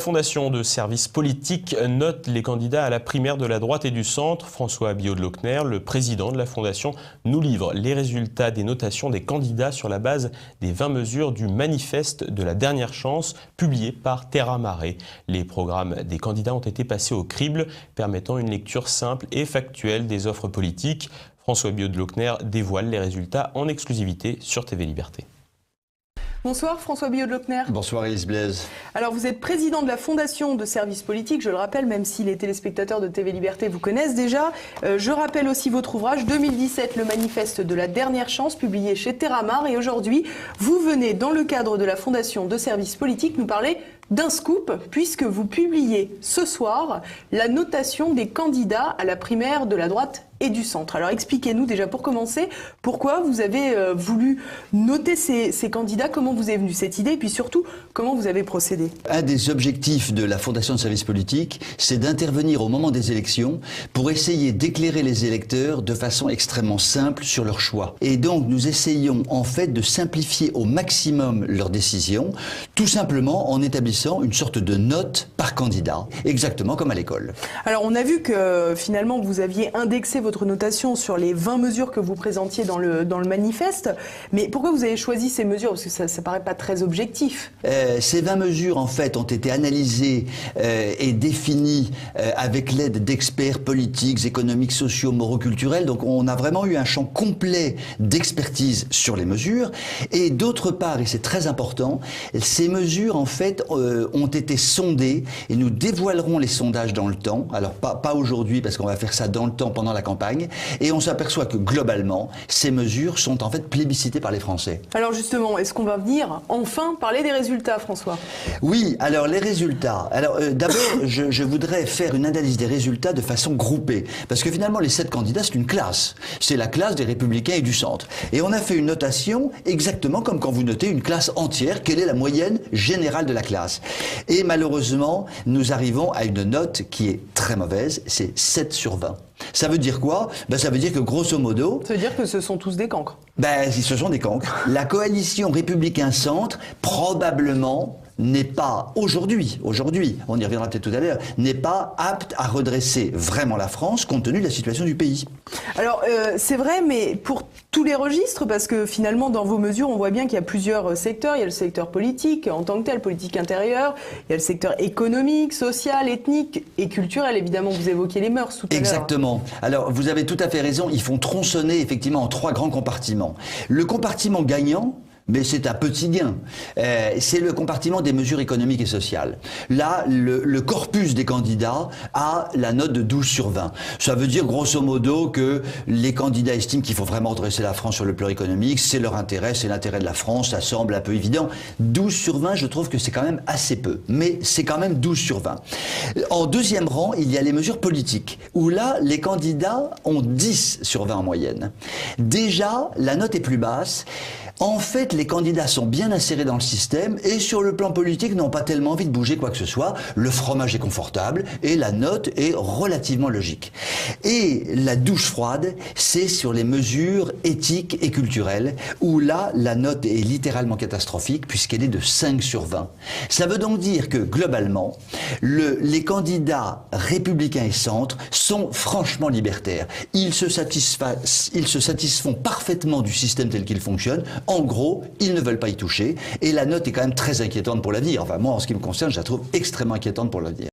La Fondation de services politiques note les candidats à la primaire de la droite et du centre. François Biot-de-Lochner, le président de la Fondation, nous livre les résultats des notations des candidats sur la base des 20 mesures du manifeste de la dernière chance publié par Terra Mare. Les programmes des candidats ont été passés au crible, permettant une lecture simple et factuelle des offres politiques. François Biot-de-Lochner dévoile les résultats en exclusivité sur TV Liberté. Bonsoir François Biot-de-Lochner. Bonsoir Elise Blaise. Alors vous êtes président de la Fondation de services politiques, je le rappelle, même si les téléspectateurs de TV Liberté vous connaissent déjà. Je rappelle aussi votre ouvrage 2017, le manifeste de la dernière chance, publié chez Terra Mare. Et aujourd'hui, vous venez, dans le cadre de la Fondation de services politiques, nous parler d'un scoop, puisque vous publiez ce soir la notation des candidats à la primaire de la droite et du centre. Alors expliquez-nous déjà pour commencer, pourquoi vous avez voulu noter ces candidats, comment vous est venue cette idée, et puis surtout, comment vous avez procédé. Un des objectifs de la Fondation de services politiques, c'est d'intervenir au moment des élections pour essayer d'éclairer les électeurs de façon extrêmement simple sur leur choix. Et donc nous essayons en fait de simplifier au maximum leurs décisions, tout simplement en établissant une sorte de note par candidat, exactement comme à l'école. Alors on a vu que finalement vous aviez indexé votre notation sur les 20 mesures que vous présentiez dans le manifeste, mais pourquoi vous avez choisi ces mesures? Parce que ça ne paraît pas très objectif. Ces 20 mesures en fait ont été analysées et définies avec l'aide d'experts politiques, économiques, sociaux, moraux, culturels, donc on a vraiment eu un champ complet d'expertise sur les mesures, et d'autre part, et c'est très important, ces mesures en fait ont été sondées, et nous dévoilerons les sondages dans le temps, alors pas aujourd'hui parce qu'on va faire ça dans le temps pendant la campagne, et on s'aperçoit que globalement ces mesures sont en fait plébiscitées par les Français. Alors justement, est-ce qu'on va venir enfin parler des résultats, François? Oui, alors les résultats. Alors d'abord, je voudrais faire une analyse des résultats de façon groupée, parce que finalement les 7 candidats c'est une classe, c'est la classe des Républicains et du Centre, et on a fait une notation exactement comme quand vous notez une classe entière, quelle est la moyenne générale de la classe. Et malheureusement, nous arrivons à une note qui est très mauvaise, c'est 7 sur 20. Ça veut dire quoi? Ça veut dire que grosso modo... Ça veut dire que ce sont tous des cancres. Ce sont des cancres. La coalition Républicain-Centre, probablement, n'est pas aujourd'hui, on y reviendra peut-être tout à l'heure, n'est pas apte à redresser vraiment la France compte tenu de la situation du pays. Alors c'est vrai, mais pour tous les registres, parce que finalement dans vos mesures on voit bien qu'il y a plusieurs secteurs. Il y a le secteur politique en tant que tel, politique intérieure, il y a le secteur économique, social, ethnique et culturel. Évidemment, vous évoquiez les mœurs tout à l'heure. Exactement. Alors vous avez tout à fait raison, ils font tronçonner effectivement en 3 grands compartiments. Le compartiment gagnant, mais c'est un petit gain. C'est le compartiment des mesures économiques et sociales. Là, le corpus des candidats a la note de 12 sur 20. Ça veut dire grosso modo que les candidats estiment qu'il faut vraiment redresser la France sur le plan économique, c'est leur intérêt, c'est l'intérêt de la France, ça semble un peu évident. 12 sur 20, je trouve que c'est quand même assez peu, mais c'est quand même 12 sur 20. En deuxième rang, il y a les mesures politiques, où là, les candidats ont 10 sur 20 en moyenne. Déjà, la note est plus basse. En fait, les candidats sont bien insérés dans le système et sur le plan politique n'ont pas tellement envie de bouger quoi que ce soit. Le fromage est confortable et la note est relativement logique. Et la douche froide, c'est sur les mesures éthiques et culturelles où là, la note est littéralement catastrophique puisqu'elle est de 5 sur 20. Ça veut donc dire que globalement, les candidats Républicains et Centre sont franchement libertaires. Ils se satisfont parfaitement du système tel qu'il fonctionne. En gros, ils ne veulent pas y toucher et la note est quand même très inquiétante pour l'avenir. Enfin, moi, en ce qui me concerne, je la trouve extrêmement inquiétante pour l'avenir.